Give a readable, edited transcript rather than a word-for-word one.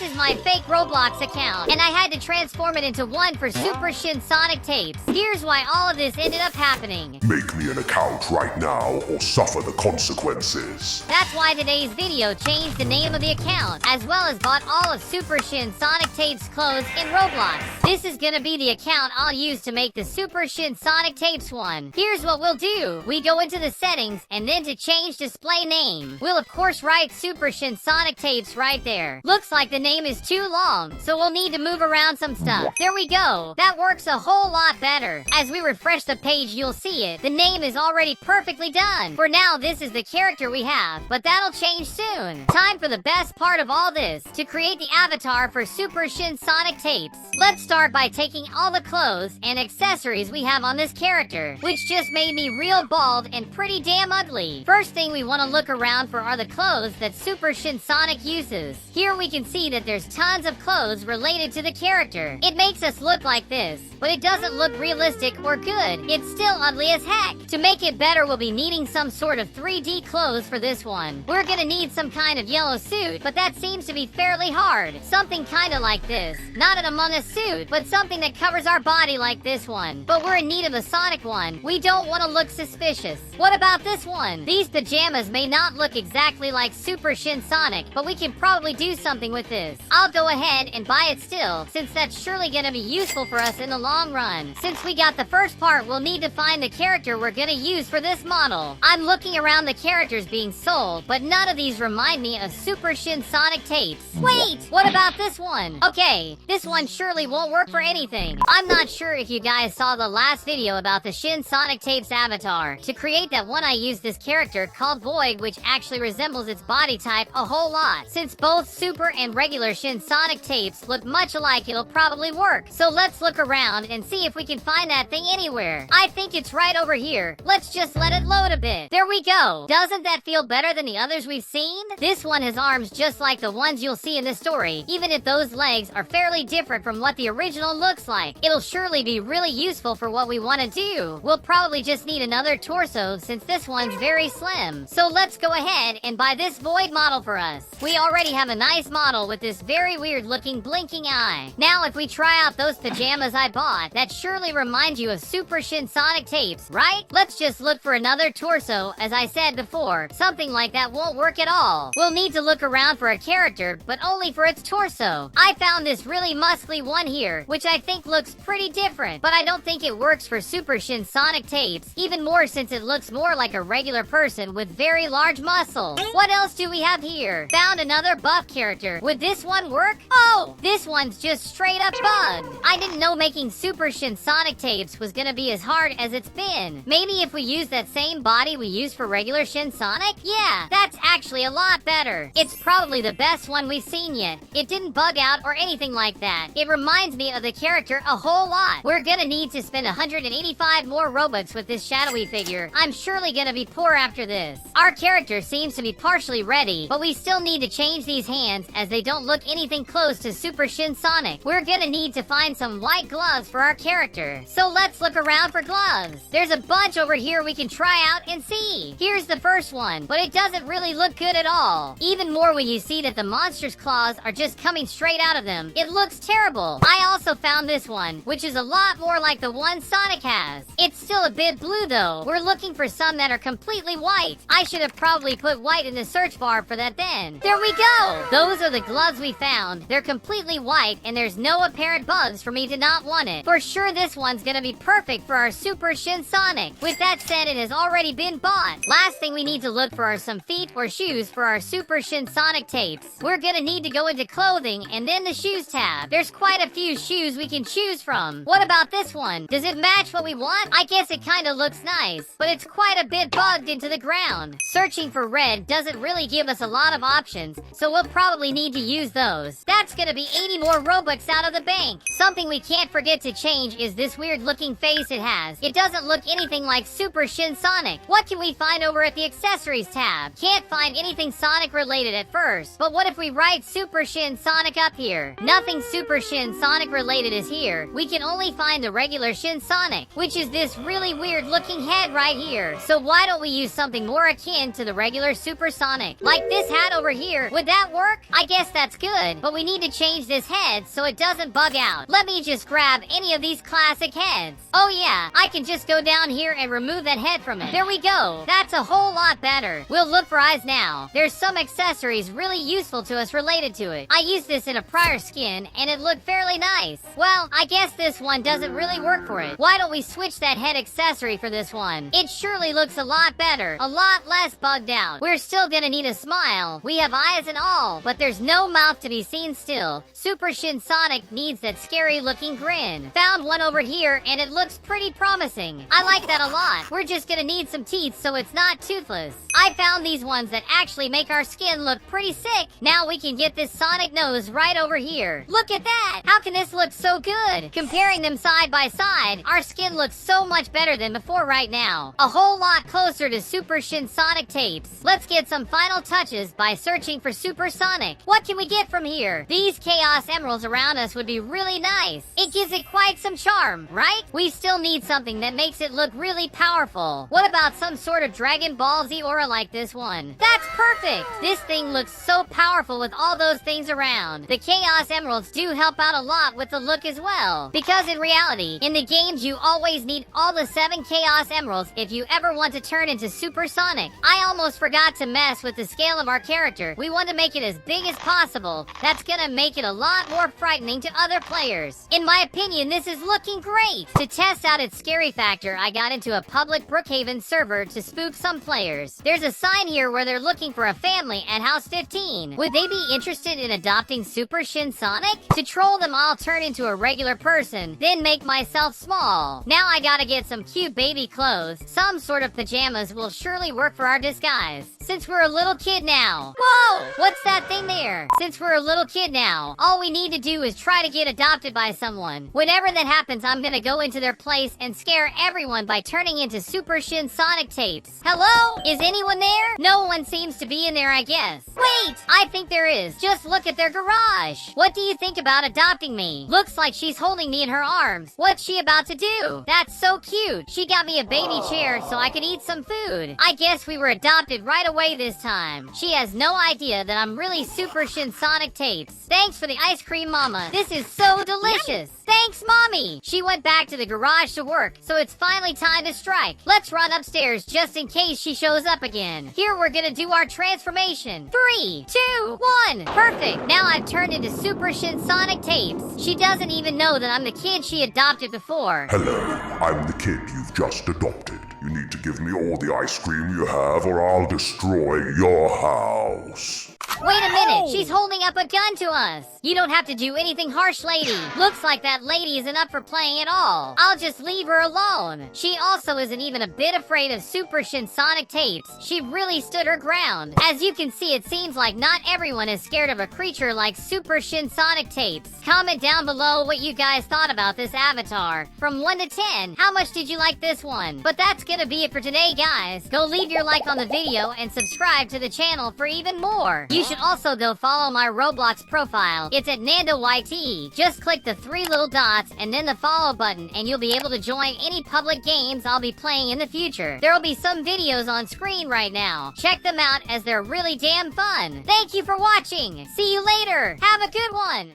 is my fake Roblox account, and I had to transform it into one for Super SHIN Sonic Tapes. Here's why all of this ended up happening. Make me an account right now or suffer the consequences. That's why today's video changed the name of the account, as well as bought all of Super SHIN Sonic Tapes clothes in Roblox. This is gonna be the account I'll use to make the Super SHIN Sonic Tapes one. Here's what we'll do. We go into the settings, and then to change display name, we'll of course write Super SHIN Sonic Tapes right there. Looks like the name is too long, so we'll need to move around some stuff. There we go. That works a whole lot better. As we refresh the page, you'll see it. The name is already perfectly done. For now, this is the character we have, but that'll change soon. Time for the best part of all this, to create the avatar for Super SHIN Sonic Tapes. Let's start by taking all the clothes and accessories we have on this character, which just made me real bald and pretty damn ugly. First thing we want to look around for are the clothes that Super SHIN Sonic uses. Here we can see that there's tons of clothes related to the character. It makes us look like this, but it doesn't look realistic or good. It's still ugly as heck. To make it better, we'll be needing some sort of 3D clothes for this one. We're gonna need some kind of yellow suit, but that seems to be fairly hard. Something kinda like this. Not an Among Us suit, but something that covers our body like this one. But we're in need of a Sonic one. We don't want to look suspicious. What about this one? These pajamas may not look exactly like Super SHIN Sonic, but we can probably do something with this. I'll go ahead and buy it still, since that's surely gonna be useful for us in the long run. Since we got the first part, we'll need to find the character we're gonna use for this model. I'm looking around the characters being sold, but none of these remind me of Super SHIN Sonic Tapes. Wait, what about this one? Okay, this one surely won't work for anything. I'm not sure if you guys saw the last video about the SHIN Sonic Tapes avatar. To create that one, I used this character called Void, which actually resembles its body type a whole lot. Since both Super and regular SHIN Sonic Tapes look much alike, it'll probably work. So let's look around and see if we can find that thing anywhere. I think it's right over here. Let's just let it load a bit. There we go. Doesn't that feel better than the others we've seen? This one has arms just like the ones you'll see in this story, even if those legs are fairly different from what the original looks like. It'll surely be really useful for what we want to do. We'll probably just need another torso since this one's very slim. So let's go ahead and buy this Void model for us. We already have a nice model with this very weird looking blinking eye. Now if we try out those pajamas I bought, that surely reminds you of Super SHIN Sonic Tapes, right? Let's just look for another torso. As I said before, something like that won't work at all. We'll need to look around for a character, but only for its torso. I found this really muscly one here, which I think looks pretty different, but I don't think it works for Super SHIN Sonic Tapes, even more since it looks more like a regular person with very large muscles. What else do we have here? Found another buff character. Would this one work? Oh, this one's just straight up bugged. I didn't know making Super SHIN Sonic Tapes was gonna be as hard as it's been. Maybe if we use that same body we use for regular SHIN Sonic? Yeah, that's actually a lot better. It's probably the best one we've seen yet. It didn't bug out or anything like that. It reminds me of the character a whole lot. We're gonna need to spend 185 more Robux with this shadowy figure. I'm surely gonna be poor after this. Our character seems to be partially ready, but we still need to change these hands as they don't look anything close to Super SHIN Sonic. We're gonna need to find some white gloves for our character. So let's look around for gloves. There's a bunch over here we can try out and see. Here's the first one, but it doesn't really look good at all. Even more when you see that the monster's claws are just coming straight out of them. It looks terrible. I also found this one, which is a lot more like the one Sonic has. It's still a bit blue though. We're looking for some that are completely white. I should have probably put white in the search bar for that then. There we go! Those are the gloves we found. They're completely white and there's no apparent bugs for me to not want it. For sure this one's gonna be perfect for our Super SHIN Sonic. With that said, it has already been bought. Last thing we need to look for are some feet or shoes for our Super SHIN Sonic Tapes. We're gonna need to go into clothing and then the shoes tab. There's quite a few shoes we can choose from. What about this one? Does it match what we want? I guess it kinda looks nice, but it's quite a bit bugged into the ground. Searching for red doesn't really give us a lot of options, so we'll probably need to use those. That's gonna be 80 more Robux out of the bank. Something we can't forget to change is this weird looking face it has. It doesn't look anything like Super SHIN Sonic. What can we find over at the accessories tab? Can't find anything Sonic related at first, but what if we write Super SHIN Sonic up here? Nothing Super SHIN Sonic related is here. We can only find the regular SHIN Sonic, which is this really weird looking head right here. So why don't we use something more akin to the regular Super Sonic? Like this hat over here. Would that work? I guess that's looks good, but we need to change this head so it doesn't bug out. Let me just grab any of these classic heads. Oh yeah, I can just go down here and remove that head from it. There we go. That's a whole lot better. We'll look for eyes now. There's some accessories really useful to us related to it. I used this in a prior skin and it looked fairly nice. Well, I guess this one doesn't really work for it. Why don't we switch that head accessory for this one? It surely looks a lot better, a lot less bugged out. We're still gonna need a smile. We have eyes and all, but there's no mouth to be seen still. Super Shin Sonic needs that scary looking grin. Found one over here and it looks pretty promising. I like that a lot. We're just gonna need some teeth so it's not toothless. I found these ones that actually make our skin look pretty sick. Now we can get this Sonic nose right over here. Look at that! How can this look so good? Comparing them side by side, our skin looks so much better than before right now. A whole lot closer to Super Shin Sonic tapes. Let's get some final touches by searching for Super Sonic. What can we get from here? These Chaos Emeralds around us would be really nice. It gives it quite some charm, right? We still need something that makes it look really powerful. What about some sort of Dragon Ball Z aura like this one? That's perfect! This thing looks so powerful with all those things around. The Chaos Emeralds do help out a lot with the look as well. Because in reality, in the games you always need all the 7 Chaos Emeralds if you ever want to turn into Super Sonic. I almost forgot to mess with the scale of our character. We want to make it as big as possible. That's gonna make it a lot more frightening to other players. In my opinion, this is looking great. To test out its scary factor, I got into a public Brookhaven server to spook some players. There's a sign here where they're looking for a family at House 15. Would they be interested in adopting Super Shin Sonic? To troll them, I'll turn into a regular person, then make myself small. Now I gotta get some cute baby clothes. Some sort of pajamas will surely work for our disguise. Since we're a little kid now. Whoa! What's that thing there? Since we're a little kid now, all we need to do is try to get adopted by someone. Whenever that happens, I'm gonna go into their place and scare everyone by turning into Super Shin Sonic tapes. Hello? Is anyone there? No one seems to be in there, I guess. Wait! I think there is. Just look at their garage. What do you think about adopting me? Looks like she's holding me in her arms. What's she about to do? That's so cute. She got me a baby chair so I could eat some food. I guess we were adopted right away this time. She has no idea that I'm really Super Shin Sonic tapes. Thanks for the ice cream, Mama. This is so delicious. Thanks, Mommy. She went back to the garage to work, so it's finally time to strike. Let's run upstairs just in case she shows up again. Here we're gonna do our transformation. 3, 2, 1. Perfect. Now I've turned into Super Shin Sonic tapes. She doesn't even know that I'm the kid she adopted before. Hello, I'm the kid you've just adopted. You need to give me all the ice cream you have or I'll destroy your house. Wait a minute, she's holding up a gun to us. You don't have to do anything harsh, lady. Looks like that lady isn't up for playing at all. I'll just leave her alone. She also isn't even a bit afraid of Super Shin Sonic tapes. She really stood her ground. As you can see, it seems like not everyone is scared of a creature like Super Shin Sonic tapes. Comment down below what you guys thought about this avatar. From 1 to 10, how much did you like this one? But that's gonna be it for today, guys. Go leave your like on the video and subscribe to the channel for even more. You should also go follow my Roblox profile. It's at NanndoYT. Just click the 3 little dots and then the follow button and you'll be able to join any public games I'll be playing in the future. There will be some videos on screen right now. Check them out as they're really damn fun. Thank you for watching. See you later. Have a good one.